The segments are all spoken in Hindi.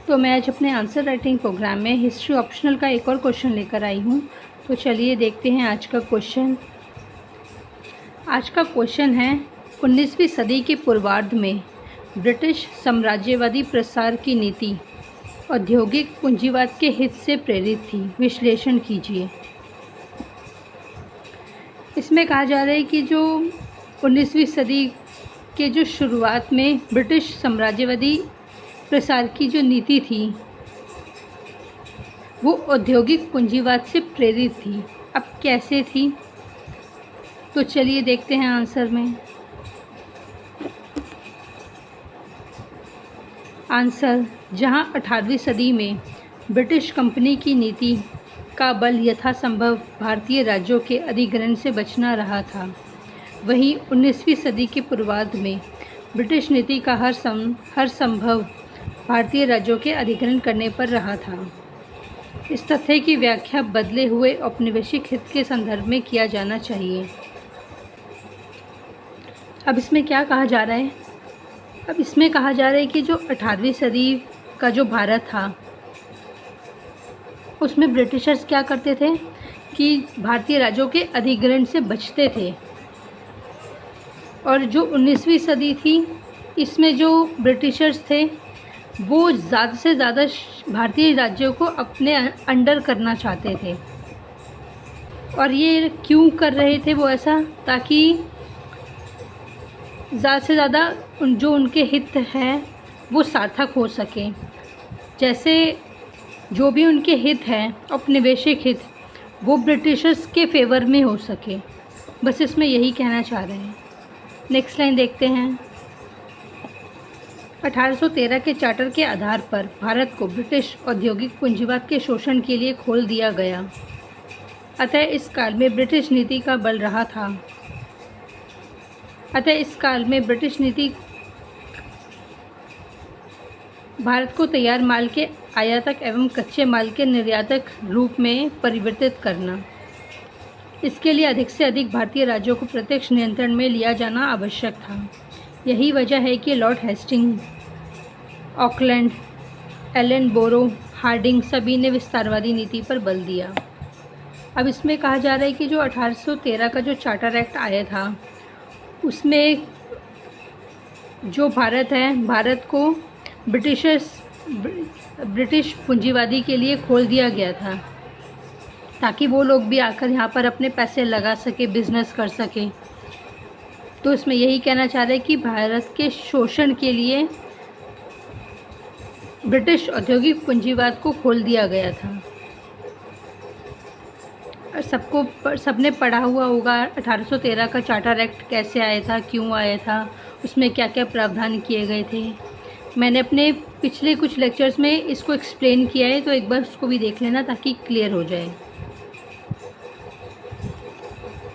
तो मैं आज अपने आंसर राइटिंग प्रोग्राम में हिस्ट्री ऑप्शनल का एक और क्वेश्चन लेकर आई हूँ। तो चलिए देखते हैं आज का क्वेश्चन। आज का क्वेश्चन है 19वीं सदी के पूर्वार्ध में ब्रिटिश साम्राज्यवादी प्रसार की नीति औद्योगिक पूंजीवाद के हित से प्रेरित थी। विश्लेषण कीजिए। इसमें कहा जा रहा है कि जो 19वीं सदी के जो शुरुआत में ब्रिटिश साम्राज्यवादी प्रसार की जो नीति थी वो औद्योगिक पूंजीवाद से प्रेरित थी। अब कैसे थी, तो चलिए देखते हैं आंसर में। आंसर, जहां 18वीं सदी में ब्रिटिश कंपनी की नीति का बल यथासंभव भारतीय राज्यों के अधिग्रहण से बचना रहा था, वहीं 19वीं सदी के पूर्वार्ध में ब्रिटिश नीति का हर संभव भारतीय राज्यों के अधिग्रहण करने पर रहा था। इस तथ्य की व्याख्या बदले हुए औपनिवेशिक हित के संदर्भ में किया जाना चाहिए। अब इसमें क्या कहा जा रहा है? अब इसमें कहा जा रहा है कि जो 18वीं सदी का जो भारत था उसमें ब्रिटिशर्स क्या करते थे कि भारतीय राज्यों के अधिग्रहण से बचते थे, और जो 19वीं सदी थी इसमें जो ब्रिटिशर्स थे वो ज़्यादा से ज़्यादा भारतीय राज्यों को अपने अंडर करना चाहते थे। और ये क्यों कर रहे थे वो ऐसा, ताकि ज़्यादा से ज़्यादा जो उनके हित हैं वो सार्थक हो सके। जैसे जो भी उनके हित हैं औपनिवेशिक हित, वो ब्रिटिशर्स के फेवर में हो सके। बस इसमें यही कहना चाह रहे हैं। नेक्स्ट लाइन देखते हैं। 1813 के चार्टर के आधार पर भारत को ब्रिटिश औद्योगिक पूंजीवाद के शोषण के लिए खोल दिया गया, अतः इस काल में ब्रिटिश नीति का बल रहा था। ब्रिटिश नीति भारत को तैयार माल के आयातक एवं कच्चे माल के निर्यातक रूप में परिवर्तित करना, इसके लिए अधिक से अधिक भारतीय राज्यों को प्रत्यक्ष नियंत्रण में लिया जाना आवश्यक था। यही वजह है कि लॉर्ड हेस्टिंग, ऑकलैंड, एलन बोरो, हार्डिंग सभी ने विस्तारवादी नीति पर बल दिया। अब इसमें कहा जा रहा है कि जो 1813 का जो चार्टर एक्ट आया था उसमें जो भारत है, भारत को ब्रिटिश पूंजीवादी के लिए खोल दिया गया था, ताकि वो लोग भी आकर यहाँ पर अपने पैसे लगा सके, बिजनेस कर सके। तो इसमें यही कहना चाह रहे हैं कि भारत के शोषण के लिए ब्रिटिश औद्योगिक पूंजीवाद को खोल दिया गया था। और सबने पढ़ा हुआ होगा 1813 का चार्टर एक्ट कैसे आया था, क्यों आया था, उसमें क्या क्या प्रावधान किए गए थे। मैंने अपने पिछले कुछ लेक्चर्स में इसको एक्सप्लेन किया है, तो एक बार उसको भी देख लेना ताकि क्लियर हो जाए।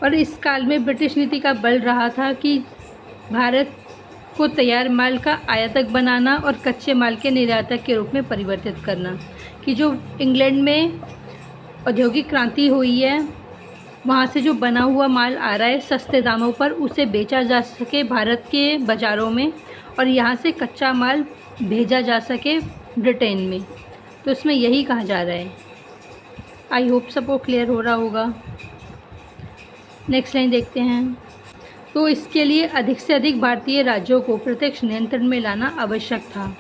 और इस काल में ब्रिटिश नीति का बल रहा था कि भारत को तैयार माल का आयातक बनाना और कच्चे माल के निर्यातक के रूप में परिवर्तित करना, कि जो इंग्लैंड में औद्योगिक क्रांति हुई है वहाँ से जो बना हुआ माल आ रहा है सस्ते दामों पर, उसे बेचा जा सके भारत के बाज़ारों में, और यहाँ से कच्चा माल भेजा जा सके ब्रिटेन में। तो इसमें यही कहा जा रहा है। आई होप सबको क्लियर हो रहा होगा। नेक्स्ट लाइन देखते हैं। तो इसके लिए अधिक से अधिक भारतीय राज्यों को प्रत्यक्ष नियंत्रण में लाना आवश्यक था,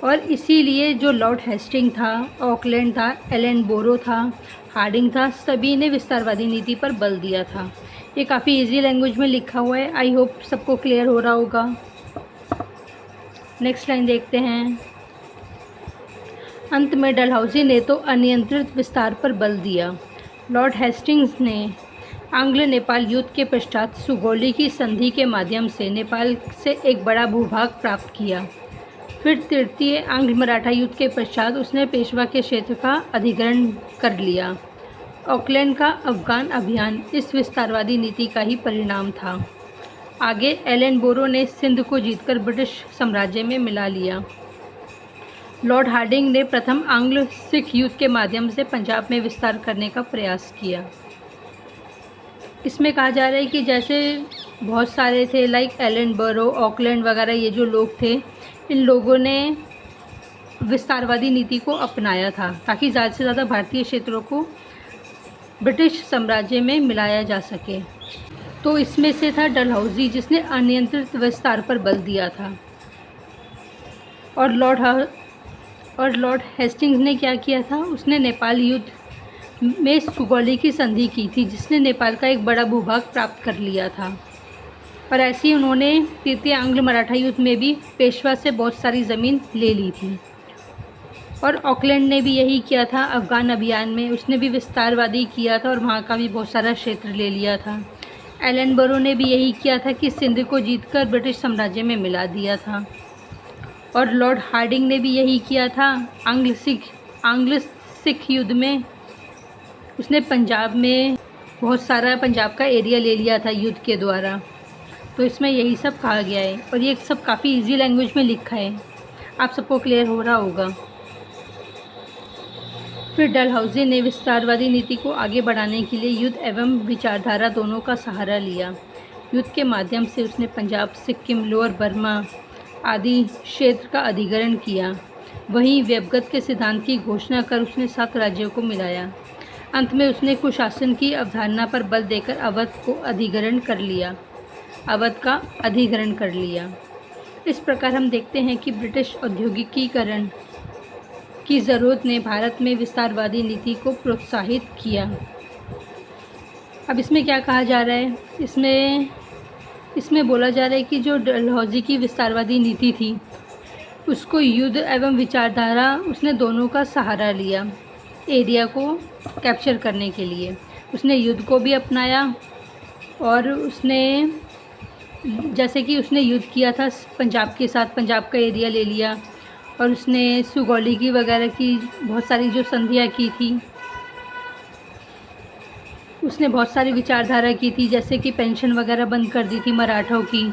और इसीलिए जो लॉर्ड हेस्टिंग था, ऑकलैंड था, एलन बोरो था, हार्डिंग था, सभी ने विस्तारवादी नीति पर बल दिया था। ये काफ़ी इजी लैंग्वेज में लिखा हुआ है। आई होप सबको क्लियर हो रहा होगा। नेक्स्ट लाइन देखते हैं। अंत में डलहौजी ने तो अनियंत्रित विस्तार पर बल दिया। लॉर्ड हेस्टिंग्स ने आंग्ल नेपाल युद्ध के पश्चात सुगौली की संधि के माध्यम से नेपाल से एक बड़ा भूभाग प्राप्त किया। फिर तृतीय आंग्ल मराठा युद्ध के पश्चात उसने पेशवा के क्षेत्र का अधिग्रहण कर लिया। ऑकलैंड का अफगान अभियान इस विस्तारवादी नीति का ही परिणाम था। आगे एलन बोरो ने सिंध को जीतकर ब्रिटिश साम्राज्य में मिला लिया। लॉर्ड हार्डिंग ने प्रथम आंग्ल सिख युद्ध के माध्यम से पंजाब में विस्तार करने का प्रयास किया। इसमें कहा जा रहा है कि जैसे बहुत सारे थे लाइक एलन बोरो, ऑकलैंड वगैरह, ये जो लोग थे, इन लोगों ने विस्तारवादी नीति को अपनाया था ताकि ज़्यादा से ज़्यादा भारतीय क्षेत्रों को ब्रिटिश साम्राज्य में मिलाया जा सके। तो इसमें से था डलहौजी, जिसने अनियंत्रित विस्तार पर बल दिया था। और लॉर्ड हेस्टिंग्स ने क्या किया था, उसने नेपाल युद्ध में सुगौली की संधि की थी, जिसने नेपाल का एक बड़ा भूभाग प्राप्त कर लिया था। और ऐसे ही उन्होंने तृतीय आंग्ल मराठा युद्ध में भी पेशवा से बहुत सारी ज़मीन ले ली थी। और ऑकलैंड ने भी यही किया था अफ़गान अभियान में, उसने भी विस्तारवादी किया था और वहाँ का भी बहुत सारा क्षेत्र ले लिया था। एलनबरो ने भी यही किया था कि सिंध को जीतकर ब्रिटिश साम्राज्य में मिला दिया था। और लॉर्ड हार्डिंग ने भी यही किया था आंग्ल सिख युद्ध में, उसने पंजाब में बहुत सारा पंजाब का एरिया ले लिया था युद्ध के द्वारा। तो इसमें यही सब कहा गया है और ये सब काफ़ी इजी लैंग्वेज में लिखा है, आप सबको क्लियर हो रहा होगा। फिर डलहौजी ने विस्तारवादी नीति को आगे बढ़ाने के लिए युद्ध एवं विचारधारा दोनों का सहारा लिया। युद्ध के माध्यम से उसने पंजाब, सिक्किम, लोअर बर्मा आदि क्षेत्र का अधिग्रहण किया। वहीं व्यवगत के सिद्धांत की घोषणा कर उसने 7 राज्यों को मिलाया। अंत में उसने कुशासन की अवधारणा पर बल देकर अवध का अधिग्रहण कर लिया। इस प्रकार हम देखते हैं कि ब्रिटिश औद्योगिकीकरण की ज़रूरत ने भारत में विस्तारवादी नीति को प्रोत्साहित किया। अब इसमें क्या कहा जा रहा है, इसमें बोला जा रहा है कि जो डलहौजी की विस्तारवादी नीति थी उसको युद्ध एवं विचारधारा, उसने दोनों का सहारा लिया एरिया को कैप्चर करने के लिए। उसने युद्ध को भी अपनाया और उसने जैसे कि उसने युद्ध किया था पंजाब के साथ, पंजाब का एरिया ले लिया। और उसने सुगौली की वगैरह की बहुत सारी जो संधियाँ की थी, उसने बहुत सारी विचारधारा की थी, जैसे कि पेंशन वगैरह बंद कर दी थी मराठों की,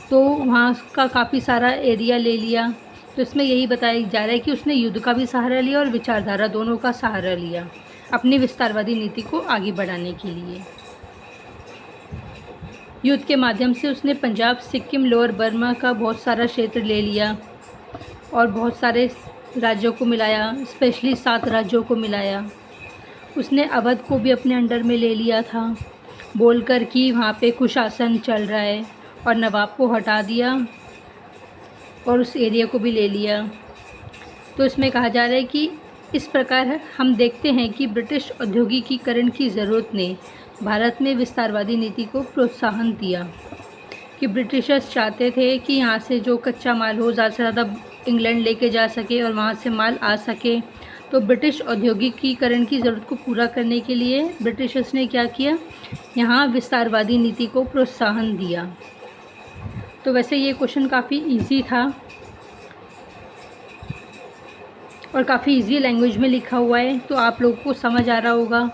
तो वहाँ का काफ़ी सारा एरिया ले लिया। तो इसमें यही बताया जा रहा है कि उसने युद्ध का भी सहारा लिया और विचारधारा दोनों का सहारा लिया अपनी विस्तारवादी नीति को आगे बढ़ाने के लिए। युद्ध के माध्यम से उसने पंजाब, सिक्किम, लोअर बर्मा का बहुत सारा क्षेत्र ले लिया और बहुत सारे राज्यों को मिलाया, स्पेशली 7 राज्यों को मिलाया। उसने अवध को भी अपने अंडर में ले लिया था, बोलकर कि वहाँ पे कुशासन चल रहा है, और नवाब को हटा दिया और उस एरिया को भी ले लिया। तो इसमें कहा जा रहा है कि इस प्रकार हम देखते हैं कि ब्रिटिश औद्योगिकीकरण की ज़रूरत ने भारत में विस्तारवादी नीति को प्रोत्साहन दिया कि ब्रिटिशर्स चाहते थे कि यहाँ से जो कच्चा माल हो ज़्यादा से ज़्यादा इंग्लैंड लेके जा सके और वहाँ से माल आ सके। तो ब्रिटिश औद्योगिकीकरण की ज़रूरत को पूरा करने के लिए ब्रिटिशर्स ने क्या किया, यहाँ विस्तारवादी नीति को प्रोत्साहन दिया। तो वैसे ये क्वेश्चन काफ़ी इजी था और काफ़ी इजी लैंग्वेज में लिखा हुआ है, तो आप लोगों को समझ आ रहा होगा।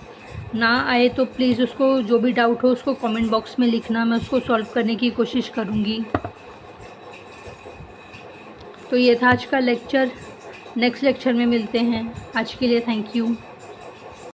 ना आए तो प्लीज़ उसको, जो भी डाउट हो उसको कमेंट बॉक्स में लिखना, मैं उसको सॉल्व करने की कोशिश करूँगी। तो ये था आज का लेक्चर, नेक्स्ट लेक्चर में मिलते हैं। आज के लिए थैंक यू।